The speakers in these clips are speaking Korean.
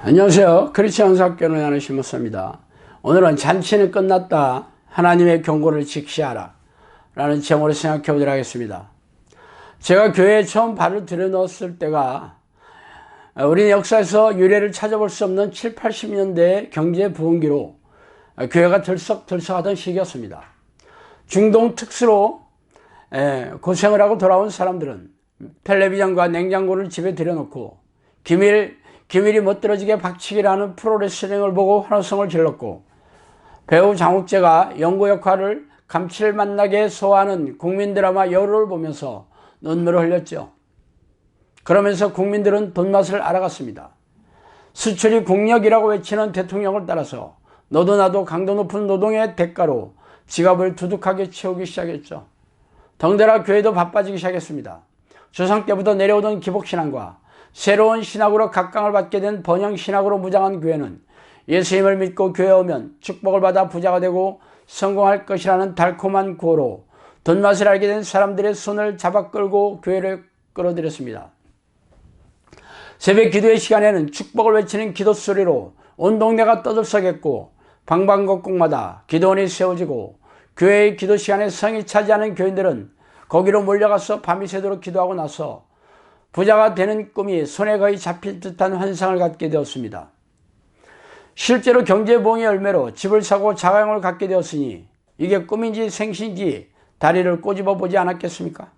안녕하세요. 크리스천 학교는 하는 심무사입니다. 오늘은 잔치는 끝났다. 하나님의 경고를 직시하라. 라는 제목으로 생각해 보도록 하겠습니다. 제가 교회에 처음 발을 들여놓았을 때가 우리 역사에서 유례를 찾아볼 수 없는 7, 80년대 경제 부흥기로 교회가 들썩들썩하던 시기였습니다. 중동 특수로 고생을 하고 돌아온 사람들은 텔레비전과 냉장고를 집에 들여놓고 기밀이 멋들어지게 박치기라는 프로레슬링을 보고 환호성을 질렀고, 배우 장욱재가 연구 역할을 감칠맛 나게 소화하는 국민 드라마 여우를 보면서 눈물을 흘렸죠. 그러면서 국민들은 돈맛을 알아갔습니다. 수출이 국력이라고 외치는 대통령을 따라서 너도 나도 강도 높은 노동의 대가로 지갑을 두둑하게 채우기 시작했죠. 덩달아 교회도 바빠지기 시작했습니다. 조상 때부터 내려오던 기복신앙과 새로운 신학으로 각광을 받게 된 번영신학으로 무장한 교회는 예수님을 믿고 교회에 오면 축복을 받아 부자가 되고 성공할 것이라는 달콤한 구호로 돈맛을 알게 된 사람들의 손을 잡아 끌고 교회를 끌어들였습니다. 새벽 기도의 시간에는 축복을 외치는 기도 소리로 온 동네가 떠들썩했고, 방방곡곡마다 기도원이 세워지고 교회의 기도 시간에 성이 차지하는 교인들은 거기로 몰려가서 밤이 새도록 기도하고 나서 부자가 되는 꿈이 손에 거의 잡힐 듯한 환상을 갖게 되었습니다. 실제로 경제부흥의 열매로 집을 사고 자가용을 갖게 되었으니 이게 꿈인지 생신지 다리를 꼬집어 보지 않았겠습니까?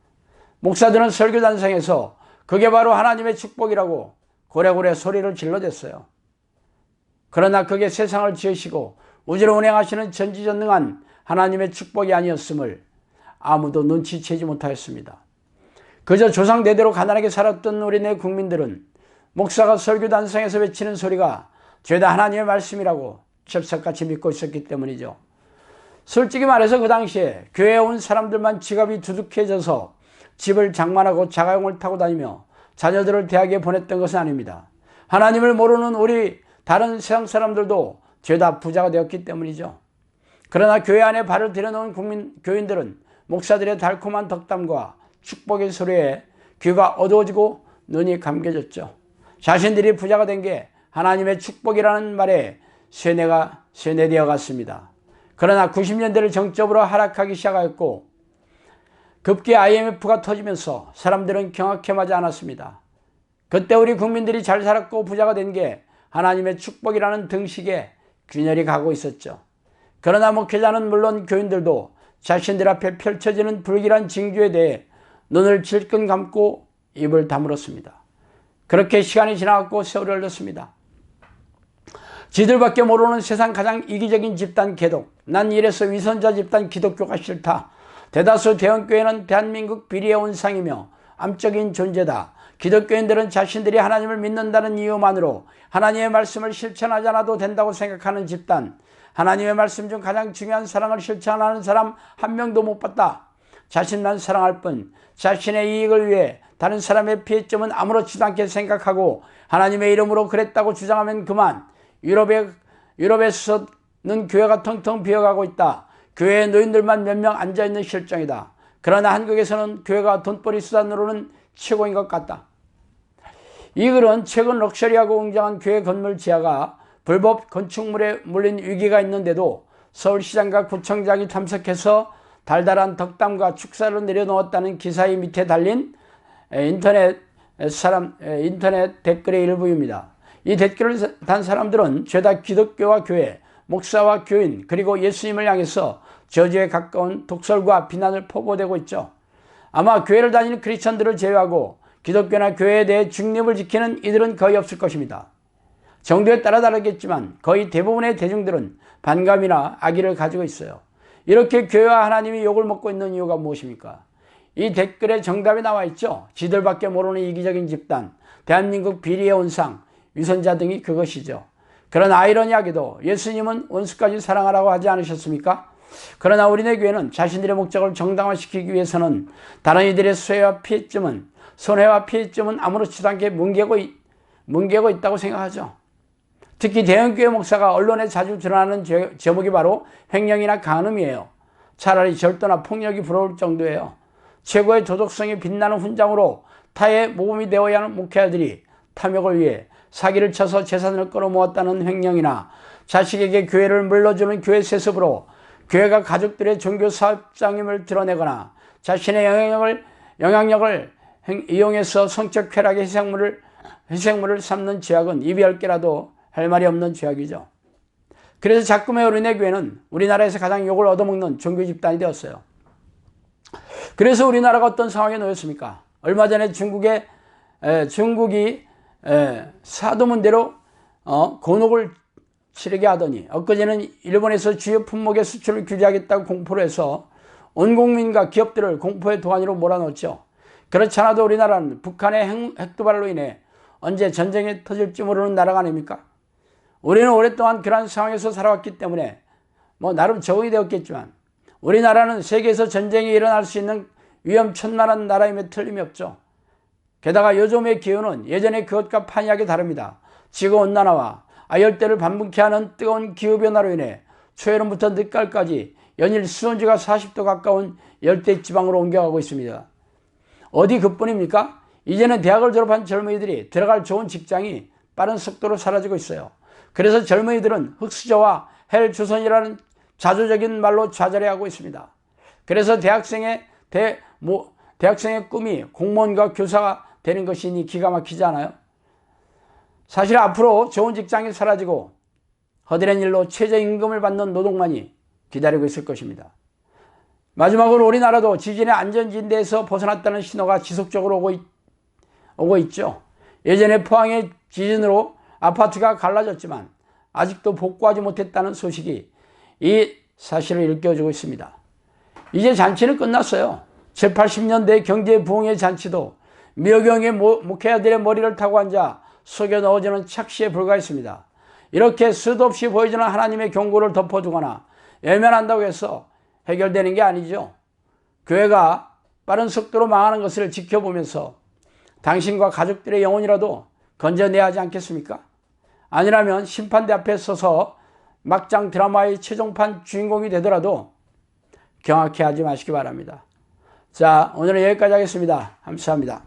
목사들은 설교단상에서 그게 바로 하나님의 축복이라고 고래고래 소리를 질러댔어요. 그러나 그게 세상을 지으시고 우주를 운행하시는 전지전능한 하나님의 축복이 아니었음을 아무도 눈치채지 못하였습니다. 그저 조상 대대로 가난하게 살았던 우리네 국민들은 목사가 설교단상에서 외치는 소리가 죄다 하나님의 말씀이라고 첩석같이 믿고 있었기 때문이죠. 솔직히 말해서 그 당시에 교회에 온 사람들만 지갑이 두둑해져서 집을 장만하고 자가용을 타고 다니며 자녀들을 대학에 보냈던 것은 아닙니다. 하나님을 모르는 우리 다른 세상 사람들도 죄다 부자가 되었기 때문이죠. 그러나 교회 안에 발을 들여놓은 교인들은 목사들의 달콤한 덕담과 축복의 소리에 귀가 어두워지고 눈이 감겨졌죠. 자신들이 부자가 된 게 하나님의 축복이라는 말에 세뇌되어 갔습니다. 그러나 90년대를 정점으로 하락하기 시작하였고, 급기 IMF가 터지면서 사람들은 경악해하지 않았습니다. 그때 우리 국민들이 잘 살았고 부자가 된 게 하나님의 축복이라는 등식에 균열이 가고 있었죠. 그러나 목회자는 물론 교인들도 자신들 앞에 펼쳐지는 불길한 징조에 대해 눈을 질끈 감고 입을 다물었습니다. 그렇게 시간이 지나갔고 세월이 흘렀습니다. 지들밖에 모르는 세상 가장 이기적인 집단 개독, 난 이래서 위선자 집단 기독교가 싫다. 대다수 대형교회는 대한민국 비리의 온상이며 암적인 존재다. 기독교인들은 자신들이 하나님을 믿는다는 이유만으로 하나님의 말씀을 실천하지 않아도 된다고 생각하는 집단, 하나님의 말씀 중 가장 중요한 사랑을 실천하는 사람 한 명도 못 봤다. 자신만 사랑할 뿐 자신의 이익을 위해 다른 사람의 피해점은 아무렇지도 않게 생각하고 하나님의 이름으로 그랬다고 주장하면 그만. 유럽에서는 교회가 텅텅 비어가고 있다. 교회에 노인들만 몇 명 앉아있는 실정이다. 그러나 한국에서는 교회가 돈벌이 수단으로는 최고인 것 같다. 이 글은 최근 럭셔리하고 웅장한 교회 건물 지하가 불법 건축물에 물린 위기가 있는데도 서울시장과 구청장이 참석해서 달달한 덕담과 축사를 내려놓았다는 기사의 밑에 달린 인터넷 댓글의 일부입니다. 이 댓글을 단 사람들은 죄다 기독교와 교회, 목사와 교인, 그리고 예수님을 향해서 저주에 가까운 독설과 비난을 포고되고 있죠. 아마 교회를 다니는 크리스천들을 제외하고 기독교나 교회에 대해 중립을 지키는 이들은 거의 없을 것입니다. 정도에 따라 다르겠지만 거의 대부분의 대중들은 반감이나 악의를 가지고 있어요. 이렇게 교회와 하나님이 욕을 먹고 있는 이유가 무엇입니까? 이 댓글에 정답이 나와 있죠. 지들밖에 모르는 이기적인 집단, 대한민국 비리의 온상, 위선자 등이 그것이죠. 그러나 아이러니하게도 예수님은 원수까지 사랑하라고 하지 않으셨습니까? 그러나 우리네 교회는 자신들의 목적을 정당화시키기 위해서는 다른 이들의 손해와 피해점은 아무렇지도 않게 뭉개고 있다고 생각하죠. 특히 대형교회 목사가 언론에 자주 드러나는 제목이 바로 횡령이나 간음이에요. 차라리 절도나 폭력이 부러울 정도예요. 최고의 도덕성이 빛나는 훈장으로 타의 모범이 되어야 하는 목회자들이 탐욕을 위해 사기를 쳐서 재산을 끌어모았다는 횡령이나 자식에게 교회를 물러주는 교회 세습으로 교회가 가족들의 종교사업장임을 드러내거나 자신의 영향력을 이용해서 성적 쾌락의 희생물을 삼는 죄악은 입이 10개라도 할 말이 없는 죄악이죠. 그래서 자꾸만 우리네 교회는 우리나라에서 가장 욕을 얻어먹는 종교 집단이 되었어요. 그래서 우리나라가 어떤 상황에 놓였습니까? 얼마 전에 중국이 사도문대로 곤혹을 치르게 하더니, 엊그제는 일본에서 주요 품목의 수출을 규제하겠다고 공포를 해서 온 국민과 기업들을 공포의 도가니로 몰아넣었죠. 그렇지 않아도 우리나라는 북한의 핵도발로 인해 언제 전쟁이 터질지 모르는 나라가 아닙니까? 우리는 오랫동안 그런 상황에서 살아왔기 때문에 나름 적응이 되었겠지만, 우리나라는 세계에서 전쟁이 일어날 수 있는 위험천만한 나라임에 틀림이 없죠. 게다가 요즘의 기후는 예전의 그것과 판이하게 다릅니다. 지구온난화와 아열대를 반복케 하는 뜨거운 기후변화로 인해 초여름부터 늦가을까지 연일 수온지가 40도 가까운 열대지방으로 옮겨가고 있습니다. 어디 그뿐입니까? 이제는 대학을 졸업한 젊은이들이 들어갈 좋은 직장이 빠른 속도로 사라지고 있어요. 그래서 젊은이들은 흑수저와 헬조선이라는 자조적인 말로 좌절해하고 있습니다. 그래서 대학생의 꿈이 공무원과 교사가 되는 것이니 기가 막히지 않아요? 사실 앞으로 좋은 직장이 사라지고 허드렛 일로 최저임금을 받는 노동만이 기다리고 있을 것입니다. 마지막으로 우리나라도 지진의 안전진대에서 벗어났다는 신호가 지속적으로 오고 있죠. 예전에 포항의 지진으로 아파트가 갈라졌지만 아직도 복구하지 못했다는 소식이 이 사실을 일깨워주고 있습니다. 이제 잔치는 끝났어요. 7, 80년대 경제 부흥의 잔치도 미호경의 목회자들의 머리를 타고 앉아 속여 넣어주는 착시에 불과했습니다. 이렇게 수도 없이 보여주는 하나님의 경고를 덮어두거나 외면한다고 해서 해결되는 게 아니죠. 교회가 빠른 속도로 망하는 것을 지켜보면서 당신과 가족들의 영혼이라도 건져내야 하지 않겠습니까? 아니라면 심판대 앞에 서서 막장 드라마의 최종판 주인공이 되더라도 경악해 하지 마시기 바랍니다. 자, 오늘은 여기까지 하겠습니다. 감사합니다.